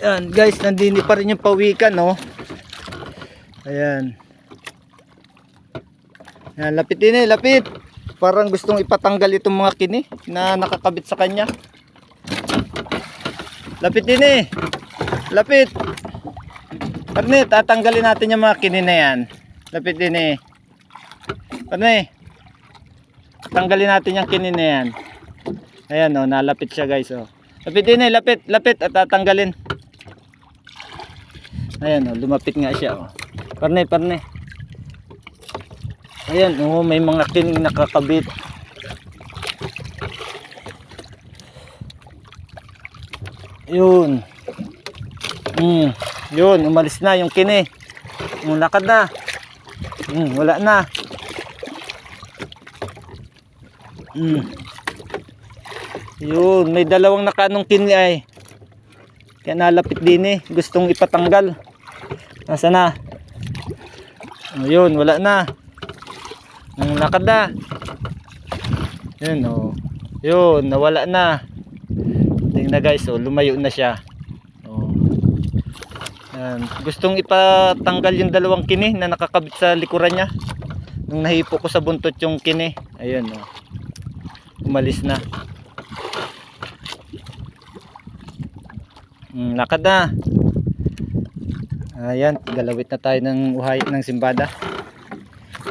Ayan guys, nandini pa rin yung pawikan, no? Ayan. Ayan, lapitin eh, lapit. Parang gustong ipatanggal itong mga kini na nakakabit sa kanya. Lapitin eh. Lapit. Parne, tatanggalin natin yung mga kini na yan. Lapitin eh. Parne. Tanggalin natin yung kini na yan. Ayan oh, nalapit siya guys oh. Lapitin eh, lapit, lapit at tatanggalin. Ayan oh, lumapit nga siya oh. Parne, parne. Ayan oh, may mga kining nakakabit. Yun. Yun, umalis na yung kini. Lakad na. Wala na. Yun, may dalawang nakaanong kini ay. Kaya nalapit din eh. Gustong ipatanggal. Nasa na? Yun, wala na. Lakad na. Yun oh. Yun, nawala na. Tingnan na guys, oh, lumayo na siya. Oh. Yan. Gustong ipatanggal yung dalawang kini na nakakabit sa likuran niya. Nung nahipo ko sa buntot yung kini. Ayun oh. Umalis na. Lakad na. Ayan, galawit na tayo ng uhay ng simbada.